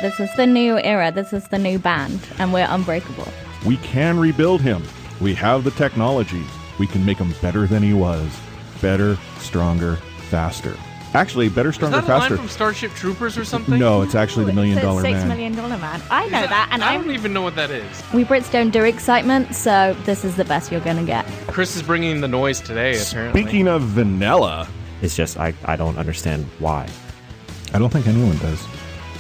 This is the new era. This is the new band, and we're unbreakable. We can rebuild him. We have the technology. We can make him better than he was. Better, stronger, faster. Actually, better, stronger, faster. Is that a faster. line from Starship Troopers or something? No, it's actually the $1 Million Man. $6 Million Man. I know that, and I don't even know what that is. We Brits don't do excitement, so this is the best you're gonna get. Chris is bringing the noise today, apparently. Speaking of vanilla, it's just I don't understand why. I don't think anyone does.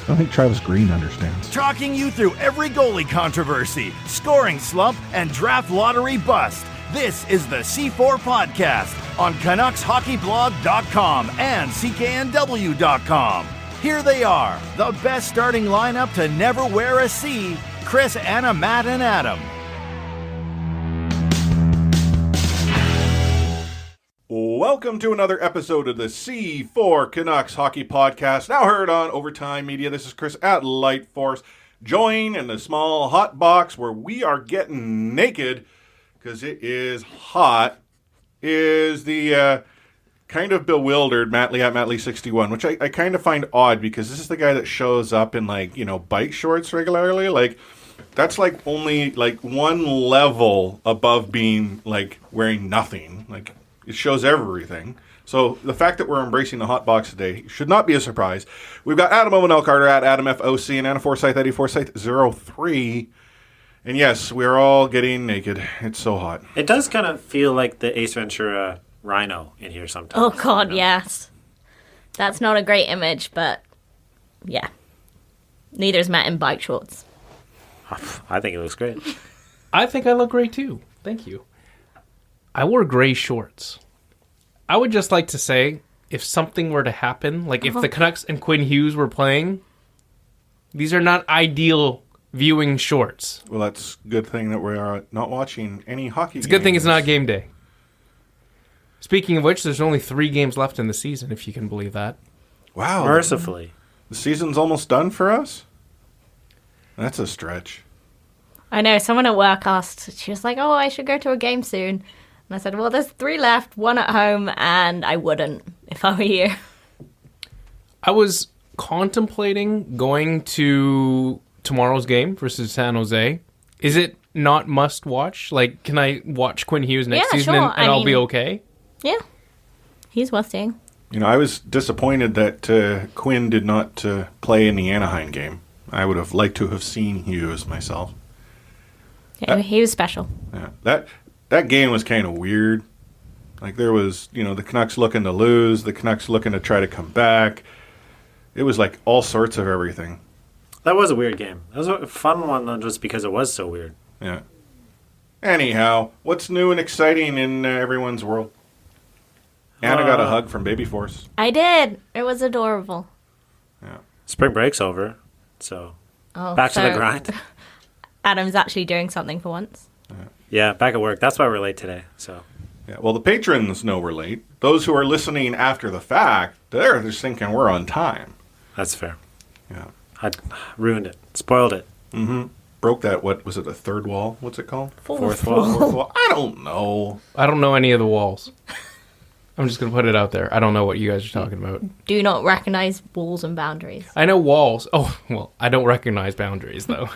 I don't think Travis Green understands. Talking you through every goalie controversy, scoring slump, and draft lottery bust. This is the C4 Podcast on CanucksHockeyBlog.com and CKNW.com. Here they are, the best starting lineup to never wear a C, Chris, Anna, Matt, and Adam. Welcome to another episode of the C4 Canucks Hockey Podcast, now heard on Overtime Media. This is Chris at Light Force. Join in the small hot box where we are getting naked because it is hot, is the kind of bewildered Matt Lee at Matt Lee 61, which I kind of find odd because this is the guy that shows up in bike shorts regularly. That's only one level above being wearing nothing. It shows everything. So the fact that we're embracing the hot box today should not be a surprise. We've got Adam Owen L. Carter at Adam FOC and Anna Forsyth at Forsyth03. And yes, we're all getting naked. It's so hot. It does kind of feel like the Ace Ventura Rhino in here sometimes. Oh, God, yes. That's not a great image, but yeah. Neither is Matt in bike shorts. I think it looks great. I think I look great, too. Thank you. I wore gray shorts. I would just like to say, if something were to happen, if the Canucks and Quinn Hughes were playing, these are not ideal viewing shorts. Well, that's a good thing that we are not watching any hockey It's a good thing it's not game day. Speaking of which, there's only 3 games left in the season, if you can believe that. Wow. Mercifully. The season's almost done for us? That's a stretch. I know, someone at work asked, she was like, oh, I should go to a game soon. And I said, well, there's 3 left, 1 at home, and I wouldn't if I were you. I was contemplating going to tomorrow's game versus San Jose. Is it not must watch? Can I watch Quinn Hughes next season sure. and I'll be okay? Yeah. He's worth seeing. I was disappointed that Quinn did not play in the Anaheim game. I would have liked to have seen Hughes myself. Yeah, he was special. Yeah, that game was kind of weird. There was, the Canucks looking to lose, the Canucks looking to try to come back. It was all sorts of everything. That was a weird game. That was a fun one just because it was so weird. Yeah. Anyhow, what's new and exciting in everyone's world? Anna got a hug from Baby Force. I did. It was adorable. Yeah. Spring break's over, so back to the grind. Adam's actually doing something for once. Yeah, back at work. That's why we're late today. So. Yeah. Well, the patrons know we're late. Those who are listening after the fact, they're just thinking we're on time. That's fair. Yeah. I ruined it. Spoiled it. Mm-hmm. Broke that, what was it, the third wall? What's it called? Fourth wall. I don't know. I don't know any of the walls. I'm just going to put it out there. I don't know what you guys are talking about. Do not recognize walls and boundaries. I know walls. Oh, well, I don't recognize boundaries, though.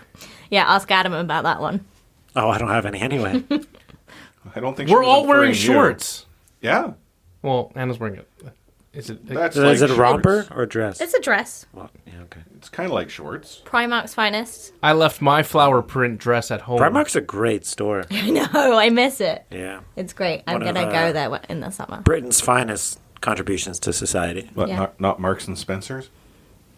Yeah, ask Adam about that one. Oh, I don't have any anyway. I don't think we're all wearing shorts. Yeah. Well, Anna's wearing it. Is it a romper or a dress? It's a dress. Well, yeah, okay. It's kind of like shorts. Primark's finest. I left my flower print dress at home. Primark's a great store. I know, I miss it. Yeah. It's great. I'm going to go there in the summer. Britain's finest contributions to society. What, Yeah. not Marks and Spencer's?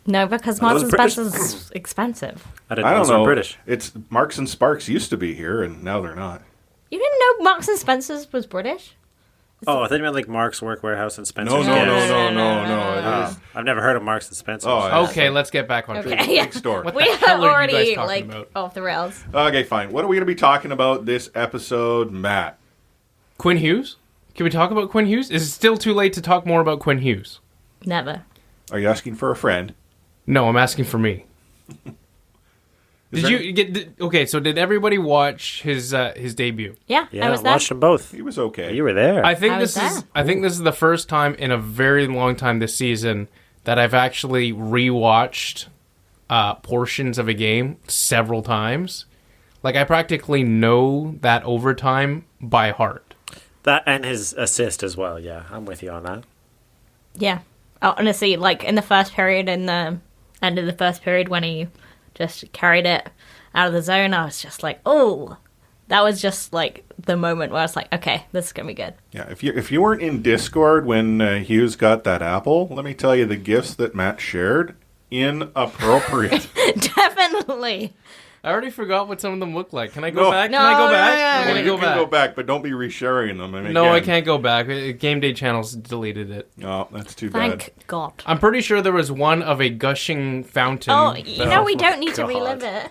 No, because Marks and Spencer's expensive. I didn't I know don't those were know. British. It's Marks and Sparks used to be here, and now they're not. You didn't know Marks and Spencer's was British? Oh, I thought you meant Mark's Work Warehouse and Spencer's. No. No. It is. I've never heard of Mark's and Spencer's. Oh, Okay, let's get back on track. Okay, yeah. Big store. What We the are hell are you already guys talking about? off the rails. Okay, fine. What are we going to be talking about this episode, Matt? Quinn Hughes? Can we talk about Quinn Hughes? Is it still too late to talk more about Quinn Hughes? Never. Are you asking for a friend? No, I'm asking for me. So did everybody watch his debut? Yeah, Yeah, I was there. watched them both. He was okay. You were there. I think I was this is there. the first time in a very long time this season that I've actually rewatched portions of a game several times. Like, I practically know that overtime by heart. That and his assist as well. Yeah, I'm with you on that. Yeah. Oh, honestly, like in the first period, in the end of the first period, when he just carried it out of the zone, I was just like, oh, that was just like the moment where I was like, okay, this is gonna be good. Yeah, if you weren't in Discord when Hughes got that apple, let me tell you the gifts that Matt shared, inappropriate. Definitely. I already forgot what some of them look like. Can I go back? No, Can I go back? no, I'm no, gonna You go can back. go back, but don't be resharing them. I mean, No, I again- can't go back. Game Day Channels deleted it. Oh, that's too bad. Thank God. I'm pretty sure there was one of a gushing fountain. Oh, you know we don't need to God. relive it.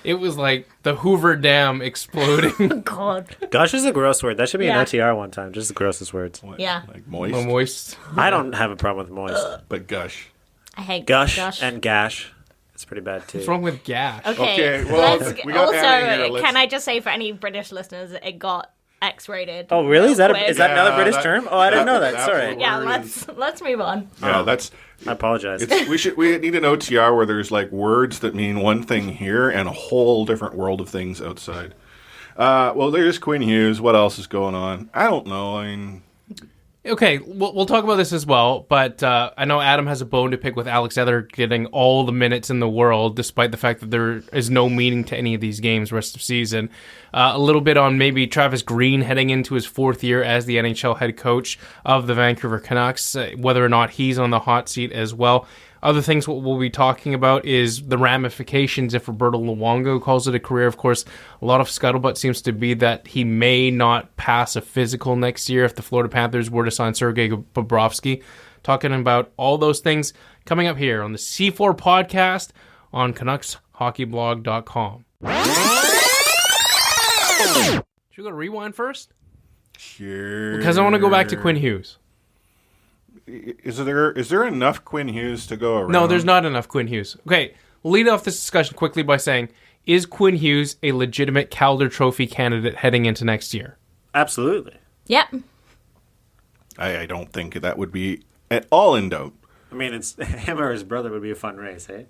It was like the Hoover Dam exploding. God. Gosh is a gross word. That should be Yeah. an OTR one time. Just the grossest words. What, Yeah. like moist, Moist. I don't have a problem with moist. but gush. I hate Gush and gash. It's pretty bad too. What's wrong with gash? Okay, well, let's, we got Anna here, also, let's- can I just say for any British listeners, it got X-rated. Oh, really? Is that real quick. another Yeah, British that- term? Oh, I didn't know that. that Sorry. word Yeah, is- let's move on. Yeah, that's. I apologize. We need an OTR where there's like words that mean one thing here and a whole different world of things outside. Well, there's Quinn Hughes. What else is going on? I don't know. I mean, Okay, we'll talk about this as well, but I know Adam has a bone to pick with Alex Ether getting all the minutes in the world, despite the fact that there is no meaning to any of these games rest of season. A little bit on maybe Travis Green heading into his fourth year as the NHL head coach of the Vancouver Canucks, whether or not he's on the hot seat as well. Other things what we'll be talking about is the ramifications if Roberto Luongo calls it a career. Of course, a lot of scuttlebutt seems to be that he may not pass a physical next year if the Florida Panthers were to sign Sergei Bobrovsky. Talking about all those things coming up here on the C4 podcast on CanucksHockeyBlog.com. Should we go rewind first? sure. Because I want to go back to Quinn Hughes. Is there enough Quinn Hughes to go around? No, there's not enough Quinn Hughes. Okay, we'll lead off this discussion quickly by saying, is Quinn Hughes a legitimate Calder Trophy candidate heading into next year? Absolutely. Yep. I don't think that would be at all in doubt. I mean, it's him or his brother would be a fun race, eh?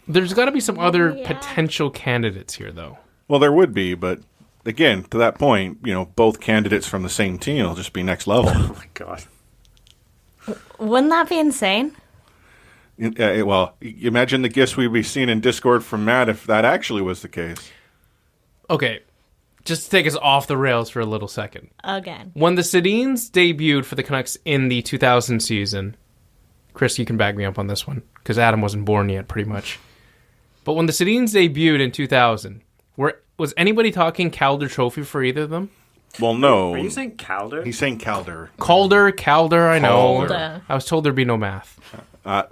There's got to be some other yeah. potential candidates here, though. Well, there would be, but again, to that point, both candidates from the same team will just be next level. Oh my god. Wouldn't that be insane? Well, imagine the gifts we'd be seeing in Discord from Matt if that actually was the case. Okay, just to take us off the rails for a little second. Again. When the Sedins debuted for the Canucks in the 2000 season, Chris, you can back me up on this one, because Adam wasn't born yet, pretty much. But when the Sedins debuted in 2000, was anybody talking Calder Trophy for either of them? Well, no. Are you saying Calder? He's saying Calder. Calder, I know. Calder. I was told there'd be no math. To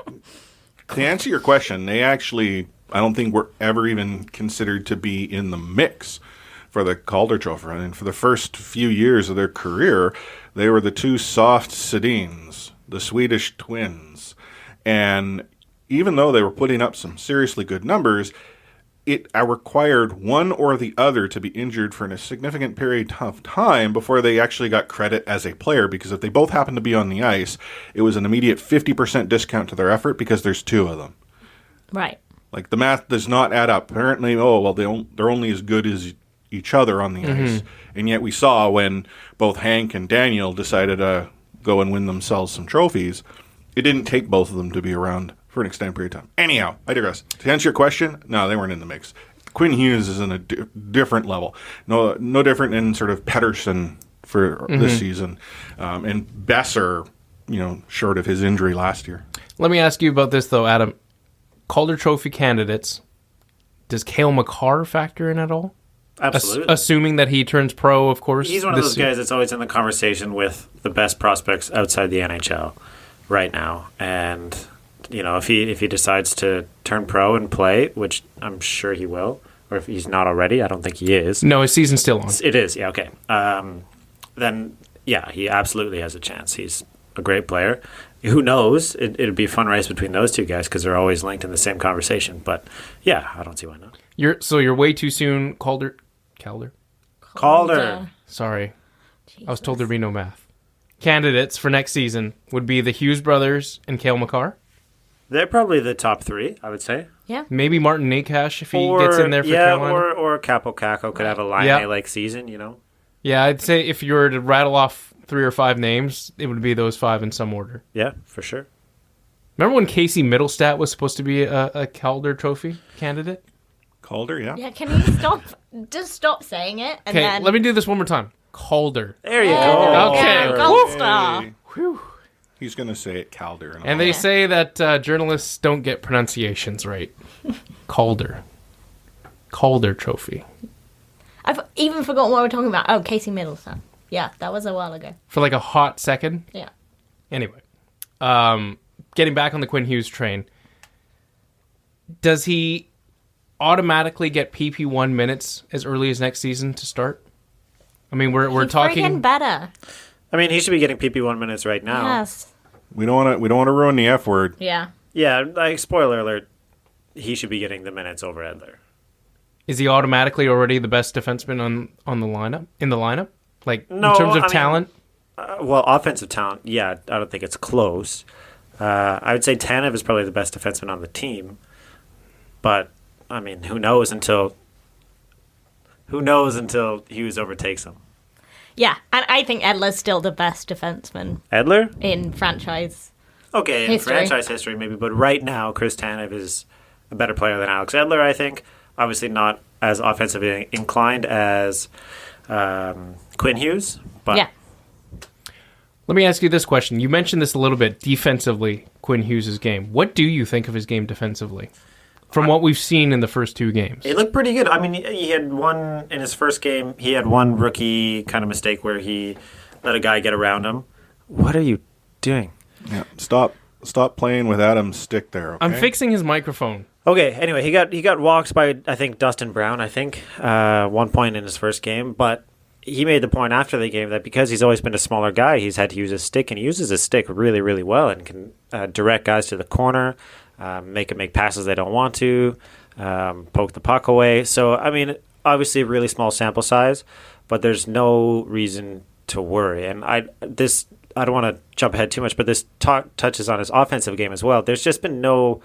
answer your question, they actually, I don't think were ever even considered to be in the mix for the Calder Trophy. I mean, for the first few years of their career, they were the two soft Sedins, the Swedish twins. And even though they were putting up some seriously good numbers, it required one or the other to be injured for a significant period of time before they actually got credit as a player, because if they both happened to be on the ice, it was an immediate 50% discount to their effort because there's two of them. Right. Like, the math does not add up. Apparently, they're only as good as each other on the ice. And yet we saw when both Hank and Daniel decided to go and win themselves some trophies, it didn't take both of them to be around for an extended period of time. Anyhow, I digress. To answer your question, no, they weren't in the mix. Quinn Hughes is in a different level. No different than sort of Pettersson for this season. And Besser, short of his injury last year. Let me ask you about this, though, Adam. Calder Trophy candidates, does Cale Makar factor in at all? Absolutely. Assuming that he turns pro, of course. He's one of those guys that's always in the conversation with the best prospects outside the NHL right now. And, if he decides to turn pro and play, which I'm sure he will, or if he's not already, I don't think he is. No, his season's still on. It is, yeah, okay. Then, yeah, he absolutely has a chance. He's a great player. Who knows? It'd be a fun race between those two guys because they're always linked in the same conversation. But, yeah, I don't see why not. You're way too soon, Calder. Calder. Sorry. I was told there'd be no math. Candidates for next season would be the Hughes brothers and Cale Makar. They're probably the top 3, I would say. Yeah. Maybe Martin Nakash if he gets in there for Carolina. Or Capo Caco could have a Line-A-like season, you know? Yeah, I'd say if you were to rattle off 3 or 5 names, it would be those 5 in some order. Yeah, for sure. Remember when Casey Middlestat was supposed to be a Calder Trophy candidate? Calder, yeah. Yeah, can you stop? Just stop saying it. And Okay, then... let me do this one more time. Calder. There you go. Oh, Okay. yeah, gold star. Hey. He's going to say it Calder. And they say that journalists don't get pronunciations right. Calder. Calder Trophy. I've even forgotten what we're talking about. Oh, Casey Middleton. Yeah, that was a while ago. For like a hot second. Yeah. Anyway. Getting back on the Quinn Hughes train. Does he automatically get PP1 minutes as early as next season to start? I mean, we're He's talking friggin' better. I mean, he should be getting PP1 minutes right now. Yes. We don't want to ruin the F word. Yeah. Yeah, like, spoiler alert, he should be getting the minutes over Edler. Is he automatically already the best defenseman on the lineup? In the lineup? Like, No, in terms of I mean, talent? Well, offensive talent, yeah, I don't think it's close. I would say Tanev is probably the best defenseman on the team. But, I mean, who knows until Hughes overtakes him. Yeah, and I think Edler's still the best defenseman Edler? in franchise. Okay, in History. franchise history maybe, but right now Chris Tanev is a better player than Alex Edler, I think. Obviously not as offensively inclined as Quinn Hughes, but Yeah. Let me ask you this question. You mentioned this a little bit, defensively, Quinn Hughes' game. What do you think of his game defensively? From what we've seen in the first 2 games. it looked pretty good. I mean, he had one in his first game. He had one rookie kind of mistake where he let a guy get around him. What are you doing? Yeah. Stop playing with Adam's stick there, okay? I'm fixing his microphone. Okay, anyway, he got walked by, I think, Dustin Brown, one point in his first game, but he made the point after the game that because he's always been a smaller guy, he's had to use his stick, and he uses his stick really, really well and can direct guys to the corner, make passes they don't want to, poke the puck away. So, I mean, obviously a really small sample size, but there's no reason to worry. And I don't want to jump ahead too much, but this touches on his offensive game as well. There's just been no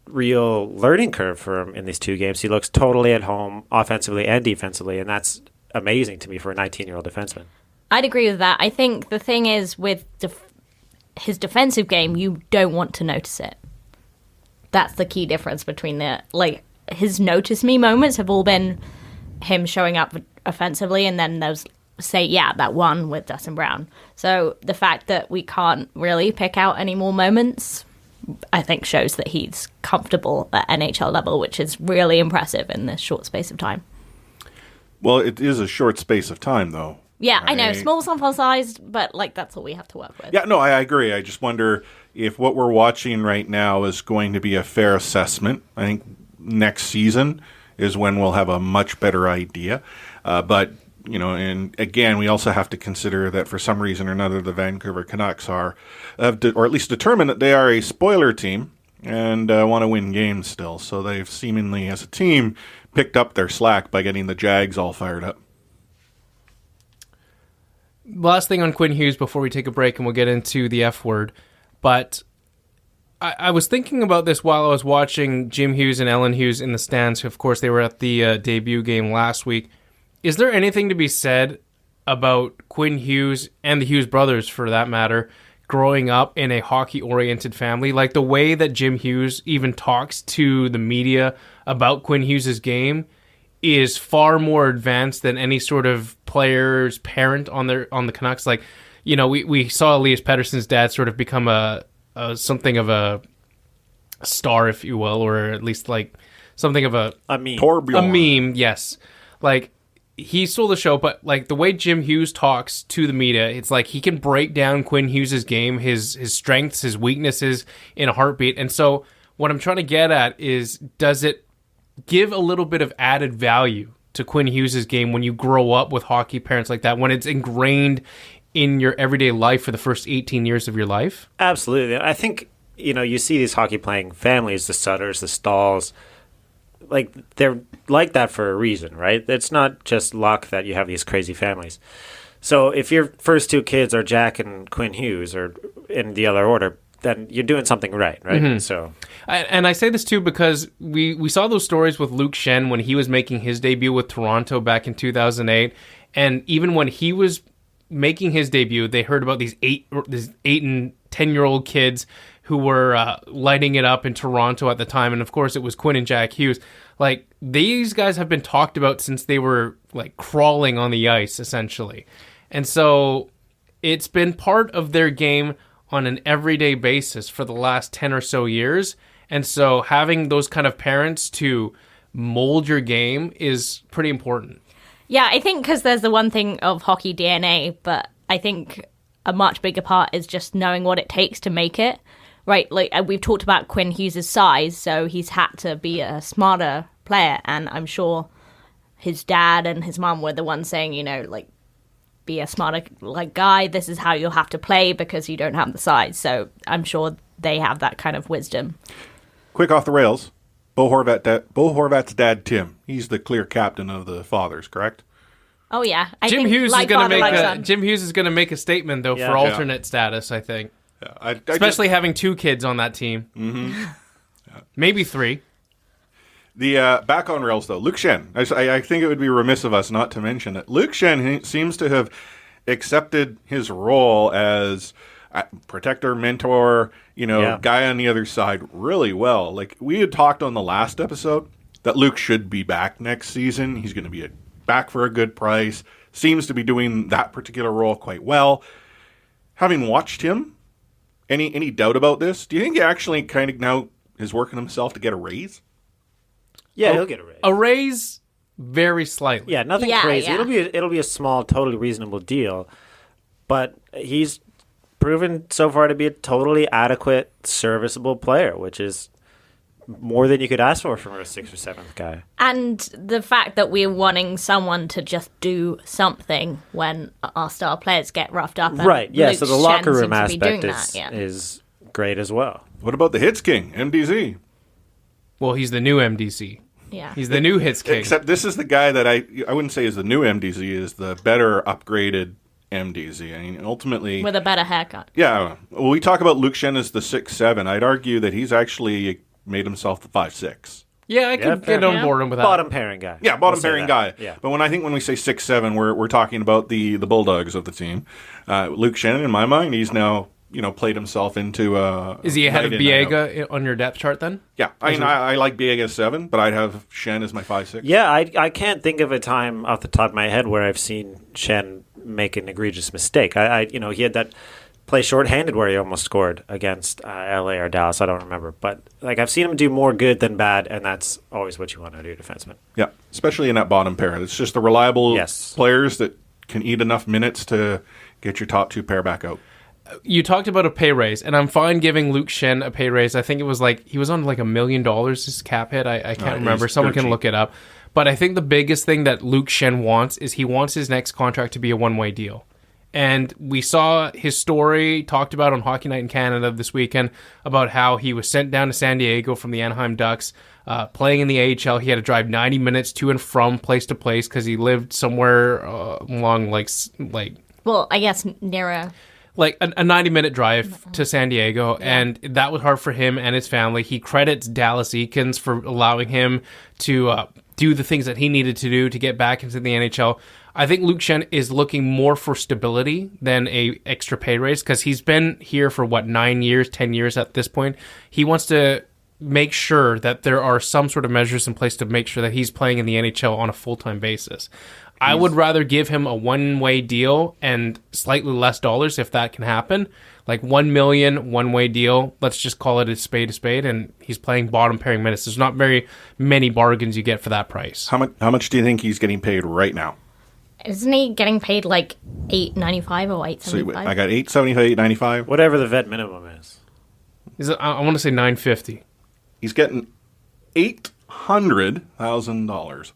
real learning curve for him in these 2 games. He looks totally at home offensively and defensively, and that's amazing to me for a 19-year-old defenseman. I'd agree with that. I think the thing is with his defensive game, you don't want to notice it. That's the key difference between his notice me moments have all been him showing up offensively, and then there's that one with Dustin Brown. So the fact that we can't really pick out any more moments, I think shows that he's comfortable at NHL level, which is really impressive in this short space of time. Well, it is a short space of time, though. Yeah, right? I know, small sample size, but that's what we have to work with. Yeah, no, I agree. I just wonder if what we're watching right now is going to be a fair assessment. I think next season is when we'll have a much better idea. But, and again, we also have to consider that for some reason or another, the Vancouver Canucks or at least determined that they are a spoiler team and want to win games still. So they've seemingly, as a team, picked up their slack by getting the Jags all fired up. Last thing on Quinn Hughes before we take a break and we'll get into the F word. But I was thinking about this while I was watching Jim Hughes and Ellen Hughes in the stands. Of course, they were at the debut game last week. Is there anything to be said about Quinn Hughes and the Hughes brothers, for that matter, growing up in a hockey-oriented family? Like the way that Jim Hughes even talks to the media about Quinn Hughes' game is far more advanced than any sort of player's parent on the Canucks. Like, we saw Elias Pettersson's dad sort of become a something of a star, if you will, or at least like something of a meme. Torbjorn. A meme, yes. Like, he stole the show, but like the way Jim Hughes talks to the media, it's like he can break down Quinn Hughes' game, his strengths, his weaknesses in a heartbeat. And so what I'm trying to get at is, does it give a little bit of added value to Quinn Hughes' game when you grow up with hockey parents like that, when it's ingrained in your everyday life for the first 18 years of your life? Absolutely. I think, you see these hockey playing families, the Sutters, the Stalls, like they're like that for a reason, right? It's not just luck that you have these crazy families. So if your first 2 kids are Jack and Quinn Hughes, or in the other order, then you're doing something right? So, and I say this too because we saw those stories with Luke Schenn when he was making his debut with Toronto back in 2008, and even when he was making his debut, they heard about these 8 and 10-year-old kids who were lighting it up in Toronto at the time, and of course it was Quinn and Jack Hughes. Like, these guys have been talked about since they were like crawling on the ice, essentially, and so it's been part of their game on an everyday basis for the last 10 or so years. And so having those kind of parents to mold your game is pretty important. Yeah, I think because there's the one thing of hockey DNA, but I think a much bigger part is just knowing what it takes to make it, right? Like, we've talked about Quinn Hughes' size, so he's had to be a smarter player, and I'm sure his dad and his mom were the ones saying, you know, like, be a smarter guy, this is how you'll have to play because you don't have the size. So I'm sure they have that kind of wisdom. Quick off the rails. Bo Horvat's dad, Tim. He's the clear captain of the Fathers, correct? Oh yeah, Jim Hughes is going to make a statement though for alternate status. I think, especially having 2 kids on that team. Mm-hmm. Maybe 3. The back on rails, though, Luke Schenn. I think it would be remiss of us not to mention that Luke Schenn seems to have accepted his role as a protector, mentor, guy on the other side really well. Like, we had talked on the last episode that Luke should be back next season. He's going to be back for a good price. Seems to be doing that particular role quite well. Having watched him, any doubt about this? Do you think he actually kind of now is working himself to get a raise? Yeah, he'll get a raise. A raise, very slightly. Yeah, nothing crazy. Yeah. It'll be a small, totally reasonable deal. But he's proven so far to be a totally adequate, serviceable player, which is more than you could ask for from a 6th or 7th guy. And the fact that we're wanting someone to just do something when our star players get roughed up. Right, yeah, Luke so the Schenn locker room seems to be doing aspect is great as well. What about the Hits King, MDZ? Well, he's the new MDC. Yeah. He's the new Hits King. Except this is the guy that I wouldn't say is the new MDZ, is the better upgraded MDZ. I mean, ultimately... with a better haircut. Yeah. Well, we talk about Luke Schenn as the 6'7". I'd argue that he's actually made himself the 5'6". Yeah, I could get on board with that. Bottom pairing guy. Yeah, bottom pairing guy. Yeah. But when we say 6'7", we're talking about the Bulldogs of the team. Luke Schenn, in my mind, he's now... played himself into Is he ahead of Biega on your depth chart then? Yeah. I mean, I like Biega as 7, but I'd have Schenn as my 5'6". Yeah, I can't think of a time off the top of my head where I've seen Schenn make an egregious mistake. He had that play shorthanded where he almost scored against LA or Dallas. I don't remember. But I've seen him do more good than bad, and that's always what you want to do, defenseman. Yeah, especially in that bottom pair. It's just the reliable players that can eat enough minutes to get your top 2 pair back out. You talked about a pay raise, and I'm fine giving Luke Schenn a pay raise. I think it was he was on $1 million, his cap hit. I can't remember. Someone can look it up. But I think the biggest thing that Luke Schenn wants is he wants his next contract to be a one-way deal. And we saw his story talked about on Hockey Night in Canada this weekend about how he was sent down to San Diego from the Anaheim Ducks, playing in the AHL. He had to drive 90 minutes to and from place to place because he lived somewhere along well, I guess nearer... a 90-minute drive to San Diego, and that was hard for him and his family. He credits Dallas Eakins for allowing him to do the things that he needed to do to get back into the NHL. I think Luke Schenn is looking more for stability than a extra pay raise because he's been here for, 9 years, 10 years at this point. He wants to make sure that there are some sort of measures in place to make sure that he's playing in the NHL on a full-time basis. I would rather give him a one-way deal and slightly less dollars if that can happen. $1 million, one-way deal. Let's just call it a spade, and he's playing bottom pairing minutes. There's not very many bargains you get for that price. How much do you think he's getting paid right now? Isn't he getting paid $8.95 or $8.75? So I got $8.75, $8.95. Whatever the vet minimum is. I want to say $9.50. He's getting $800,000.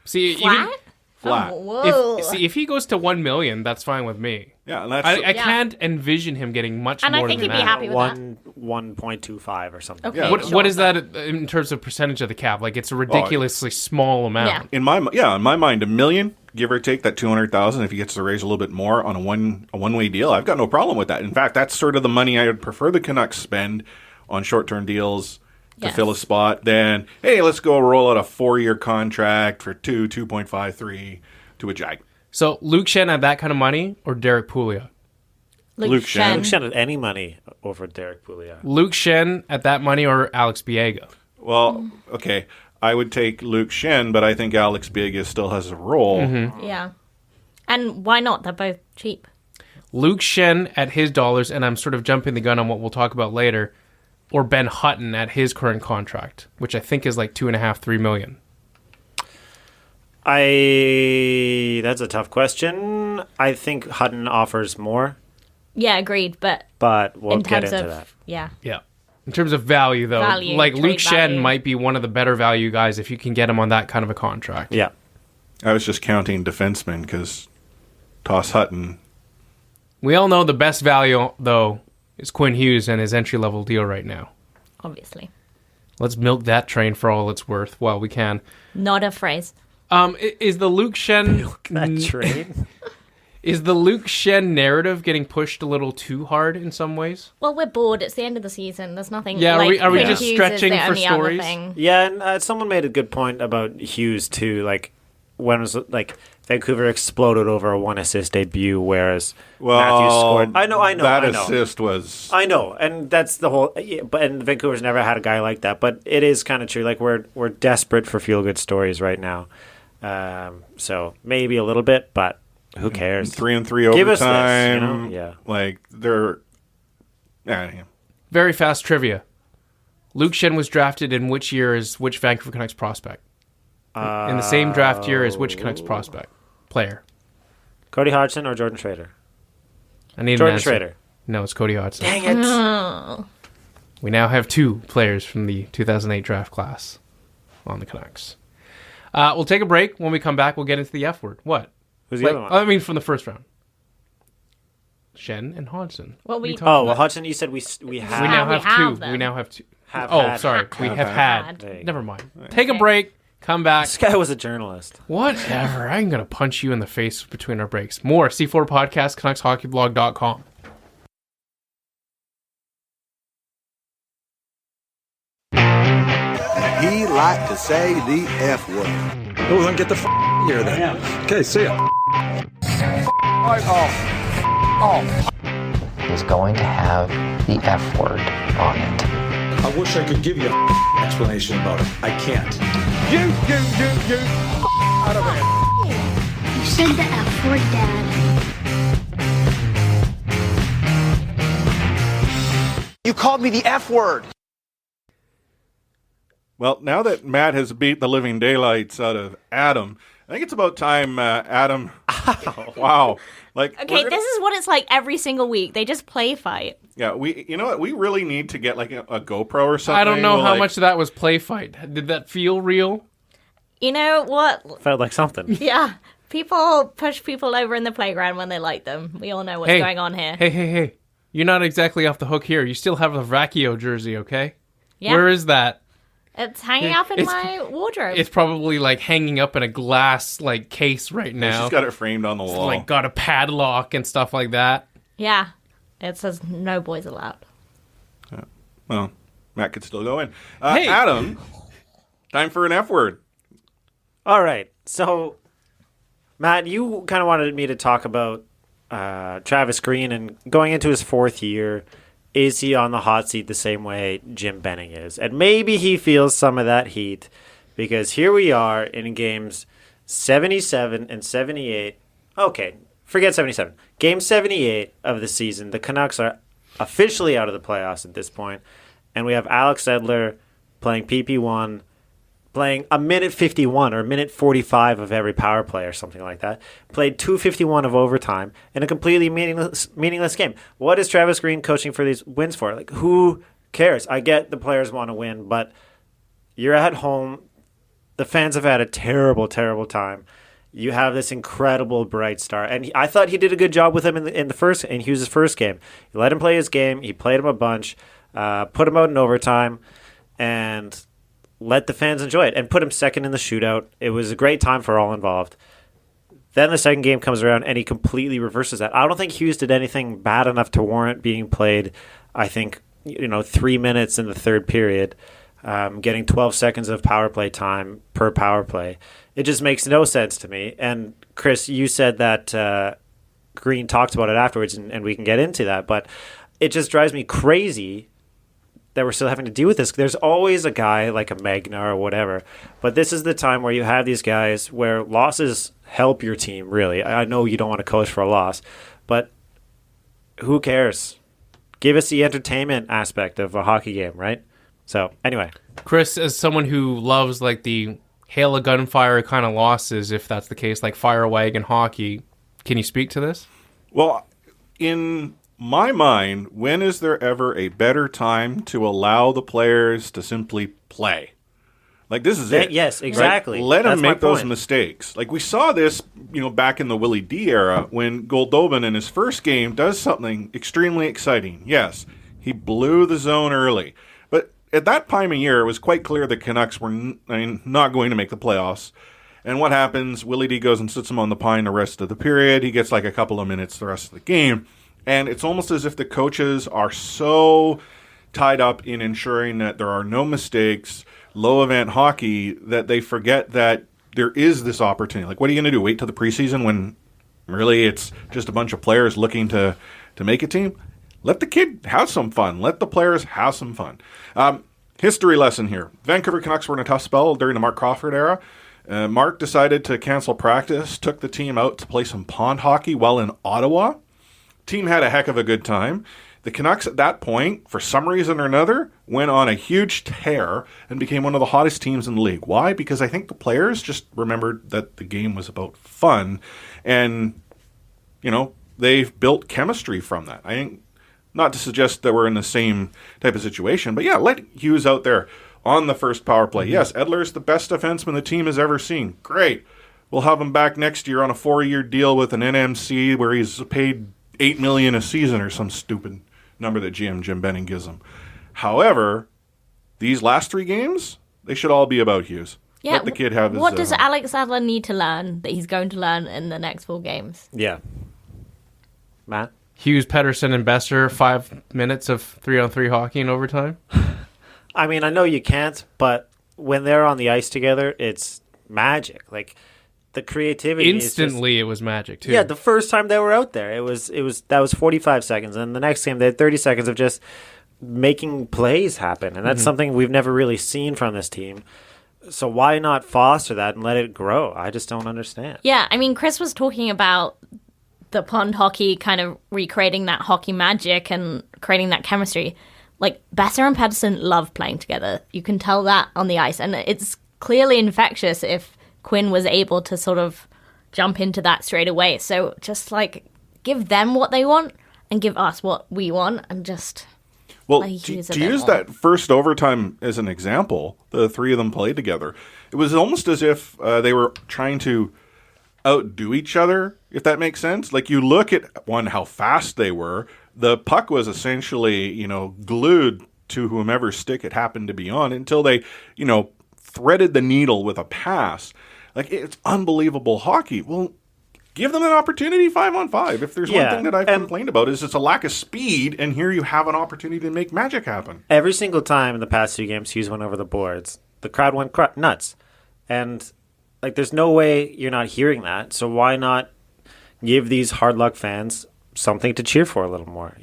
See, flat. Flat. Oh, whoa. If he goes to $1 million, that's fine with me. Yeah, and that's I can't envision him getting much more than that. And I think he'd be happy with that. 1.25 or something. Okay. Yeah. What is that in terms of percentage of the cap? Like, it's a ridiculously small amount. Yeah. In my mind, $1 million, give or take that 200,000. If he gets to raise a little bit more on a one-way deal, I've got no problem with that. In fact, that's sort of the money I would prefer the Canucks spend on short-term deals to fill a spot. Then, hey, let's go roll out a 4-year contract for 2.53 to a Jag. So Luke Schenn had that kind of money, or Derek Pouliot? Luke Schenn. Luke Schenn had any money over Derek Pouliot. Luke Schenn at that money, or Alex Biega? Well, okay, I would take Luke Schenn, but I think Alex Biega still has a role. Yeah. And why not? They're both cheap. Luke Schenn at his dollars, and I'm sort of jumping the gun on what we'll talk about later, or Ben Hutton at his current contract, which I think is like $2.5-3 million. That's a tough question. I think Hutton offers more, Yeah, agreed. But we'll in get terms into of that. yeah, In terms of value, though, like trade Luke Schenn value. might be one of the better value guys if you can get him on that kind of a contract. Yeah. I was just counting defensemen because Toss Hutton. We all know the best value, though, is Quinn Hughes and his entry-level deal right now. obviously. Let's milk that train for all it's worth while we can. Not a phrase. Is the Luke Schenn That train. Is the Luke Schenn narrative getting pushed a little too hard in some ways? Well, we're bored. It's the end of the season. There's nothing. Yeah, like, are we Quinn just Hughes is stretching the for only other stories? thing. Yeah, and someone made a good point about Hughes too. Like when it was like Vancouver exploded over a 1-assist debut, whereas Matthews scored. I know. That I know. assist was. I know, and that's the whole. Yeah, but and Vancouver's never had a guy like that. But it is kind of true. Like we're desperate for feel good stories right now. So maybe a little bit, but who cares? 3-3 Give us this, overtime. Yeah. Like they're. Yeah. Very fast trivia. Luke Schenn was drafted in which year as which Vancouver Canucks prospect? In the same draft year as which Canucks prospect? Player. Cody Hodgson or Jordan Schrader? I need an Jordan answer. Schrader. No, it's Cody Hudson. Dang it! Oh. We now have two players from the 2008 draft class on the Canucks. We'll take a break. When we come back, we'll get into the F word. What? Who's the Wait, other one? I mean, from the first round. Schenn and Hodgson. Well, What are you we- talking Oh, about? well, Hudson, you said we have. We now we have have two. them. We now have two. Have Oh, had. sorry. We have had. There you go. Never mind. Take a break. Come back. This guy was a journalist. Whatever. I'm going to punch you in the face between our breaks. More C4 Podcast, CanucksHockeyBlog.com. He liked to say the F word. Oh, then get the here then. Okay, see ya. is going to have the F word on it. I wish I could give you an explanation about it. I can't. You, out of here. You said the F word, Dad. You called me the F word. Well, now that Matt has beat the living daylights out of Adam, I think it's about time, Adam. Wow. Like, Okay, this is what it's like every single week. They just play fight. Yeah, you know what? We really need to get like a GoPro or something. I don't know how like- much of that was play fight. Did that feel real? You know what? Felt like something. Yeah. People push people over in the playground when they like them. We all know what's going on here. Hey. You're not exactly off the hook here. You still have a Vacchio jersey, okay? Yeah. Where is that? It's hanging up in my wardrobe. It's probably like hanging up in a glass like case right Yeah, now. she's got it framed on the wall. Like got a padlock and stuff like that. Yeah. It says no boys allowed. Well, Matt could still go in. Hey. Adam, time for an F word. All right. So, Matt, you kind of wanted me to talk about Travis Green and going into his fourth year. Is he on the hot seat the same way Jim Benning is? And maybe he feels some of that heat because here we are in games 77 and 78. Okay, forget 77. Game 78 of the season. The Canucks are officially out of the playoffs at this point. And we have Alex Edler playing PP1, playing a minute 51 or a minute 45 of every power play or something like that. Played 2:51 of overtime in a completely meaningless game. What is Travis Green coaching for these wins for? Like, who cares? I get the players want to win, but you're at home. The fans have had a terrible, terrible time. You have this incredible bright star, and I thought he did a good job with him in the first in Hughes' first game. He let him play his game. He played him a bunch. put him out in overtime, and let the fans enjoy it, and put him second in the shootout. It was a great time for all involved. Then the second game comes around, and he completely reverses that. I don't think Hughes did anything bad enough to warrant being played, 3 minutes in the third period, getting 12 seconds of power play time per power play. It just makes no sense to me. And Chris, you said that Green talked about it afterwards, and we can get into that, but it just drives me crazy that we're still having to deal with this. There's always a guy like a Magna or whatever, but this is the time where you have these guys where losses help your team, really. I know you don't want to coach for a loss, but who cares? Give us the entertainment aspect of a hockey game, right? So, anyway. Chris, as someone who loves like the hail of gunfire kind of losses, if that's the case, like fire wagon hockey, can you speak to this? Well, in my mind, when is there ever a better time to allow the players to simply play? Like, this is it. Yes, exactly. Right? Let them make those point. mistakes. Like, we saw this, back in the Willie D era when Goldobin in his first game does something extremely exciting. Yes, he blew the zone early. But at that time of year, it was quite clear the Canucks were not going to make the playoffs. And what happens? Willie D goes and sits him on the pine the rest of the period. He gets like a couple of minutes the rest of the game. And it's almost as if the coaches are so tied up in ensuring that there are no mistakes, low event hockey, that they forget that there is this opportunity. Like, what are you going to do? Wait till the preseason when really it's just a bunch of players looking to make a team? Let the kid have some fun. Let the players have some fun. History lesson here. Vancouver Canucks were in a tough spell during the Mark Crawford era. Mark decided to cancel practice, took the team out to play some pond hockey while in Ottawa. Team had a heck of a good time. The Canucks at that point, for some reason or another, went on a huge tear and became one of the hottest teams in the league. Why? Because I think the players just remembered that the game was about fun, and, they've built chemistry from that. I think, not to suggest that we're in the same type of situation, but yeah, let Hughes out there on the first power play. Mm-hmm. Yes, Edler's the best defenseman the team has ever seen. Great. We'll have him back next year on a 4-year deal with an NMC where he's paid $8 million a season or some stupid number that GM Jim Benning gives him. However, these last 3 games, they should all be about Hughes. Yeah. Let the kid have his... What does Alex Adler need to learn that he's going to learn in the next 4 games? Yeah. Matt? Hughes, Pettersson, and Besser, 5 minutes of 3-on-3 hockey in overtime? I mean, I know you can't, but when they're on the ice together, it's magic. Like, the creativity instantly it was magic too. Yeah, the first time they were out there, that was 45 seconds, and the next game they had 30 seconds of just making plays happen, and that's something we've never really seen from this team. So why not foster that and let it grow? I just don't understand. Yeah, I mean, Chris was talking about the pond hockey kind of recreating that hockey magic and creating that chemistry. Like, Besser and Pettersson love playing together. You can tell that on the ice, and it's clearly infectious if Quinn was able to sort of jump into that straight away. So just give them what they want and give us what we want, and just to use that first overtime as an example, the 3 of them played together. It was almost as if they were trying to outdo each other, if that makes sense. Like, you look at how fast they were. The puck was essentially, glued to whomever's stick it happened to be on until they, threaded the needle with a pass. Like, it's unbelievable hockey. Well, give them an opportunity 5-on-5. If there's one thing that I've complained about is it's a lack of speed, and here you have an opportunity to make magic happen. Every single time in the past 2 games Hughes went over the boards, the crowd went nuts. And, there's no way you're not hearing that. So why not give these hard luck fans something to cheer for a little more,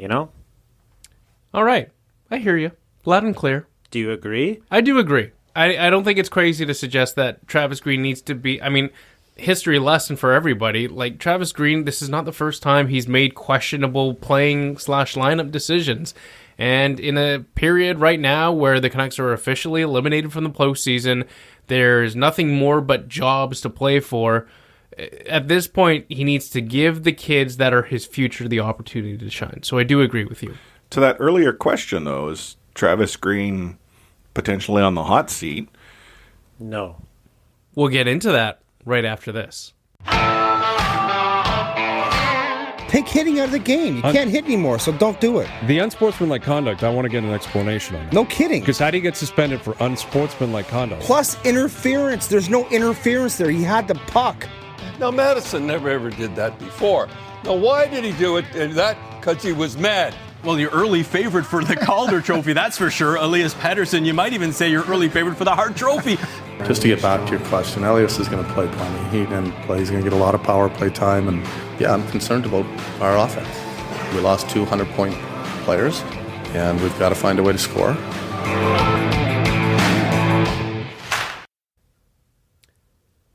All right. I hear you. Loud and clear. Do you agree? I do agree. I don't think it's crazy to suggest that Travis Green needs to be... I mean, history lesson for everybody. Like, Travis Green, this is not the first time he's made questionable playing/lineup decisions. And in a period right now where the Canucks are officially eliminated from the postseason, there's nothing more but jobs to play for. At this point, he needs to give the kids that are his future the opportunity to shine. So I do agree with you. To that earlier question, though, is Travis Green potentially on the hot seat? No. We'll get into that right after this. Take hitting out of the game. You can't hit anymore, so don't do it. The unsportsmanlike conduct, I want to get an explanation on. No kidding. Because how do you get suspended for unsportsmanlike conduct? Plus interference. There's no interference there. He had the puck. Now, Madison never ever did that before. Now, why did he do it? And that because he was mad. Well, your early favorite for the Calder Trophy, that's for sure. Elias Pettersson, you might even say your early favorite for the Hart Trophy. Just to get back to your question, Elias is going to play plenty. He's going to get a lot of power play time, and yeah, I'm concerned about our offense. We lost 200-point players, and we've got to find a way to score.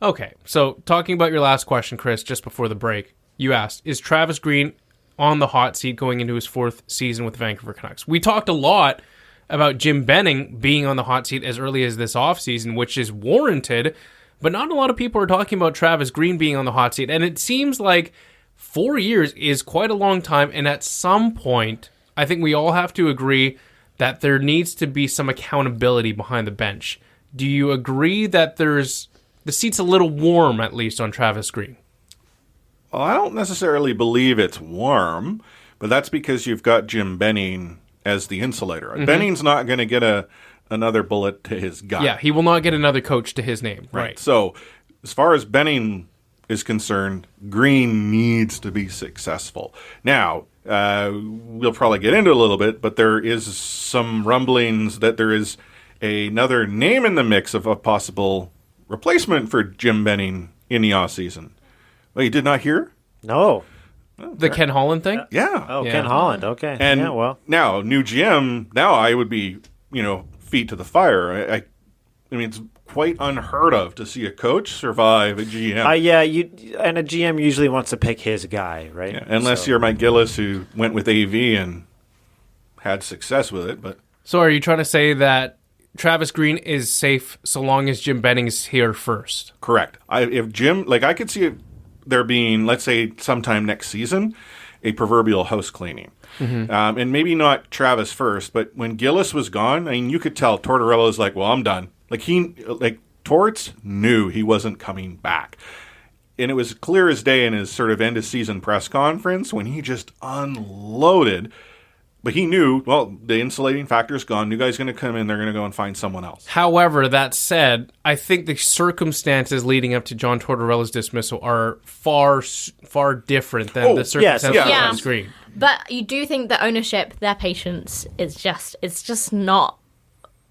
Okay, so talking about your last question, Chris, just before the break, you asked, is Travis Green on the hot seat going into his 4th season with the Vancouver Canucks? We talked a lot about Jim Benning being on the hot seat as early as this offseason, which is warranted, but not a lot of people are talking about Travis Green being on the hot seat, and it seems like 4 years is quite a long time, and at some point, I think we all have to agree that there needs to be some accountability behind the bench. Do you agree that the seat's a little warm, at least, on Travis Green? Well, I don't necessarily believe it's warm, but that's because you've got Jim Benning as the insulator. Mm-hmm. Benning's not going to get another bullet to his gut. Yeah, he will not get another coach to his name. Right. So as far as Benning is concerned, Green needs to be successful. Now, we'll probably get into it a little bit, but there is some rumblings that there is another name in the mix of a possible replacement for Jim Benning in the offseason. Well, you did not hear? No. The Ken Holland thing? Yeah. Oh, yeah. Ken Holland. Okay. And yeah, well, now, new GM, now I would be, feet to the fire. I mean, it's quite unheard of to see a coach survive a GM. Yeah, and a GM usually wants to pick his guy, right? Yeah, unless you're Mike Gillis, who went with AV and had success with it. But so are you trying to say that Travis Green is safe so long as Jim Benning is here first? Correct. I could see it there being, let's say, sometime next season, a proverbial house cleaning. Mm-hmm. And maybe not Travis first, but when Gillis was gone, I mean, you could tell Tortorella's like, well, I'm done. Torts knew he wasn't coming back. And it was clear as day in his sort of end-of-season press conference when he just unloaded. But he knew, well, the insulating factor's gone. New guy's going to come in. They're going to go and find someone else. However, that said, I think the circumstances leading up to John Tortorella's dismissal are far, far different than the circumstances on the screen. But you do think the ownership, their patience is just not.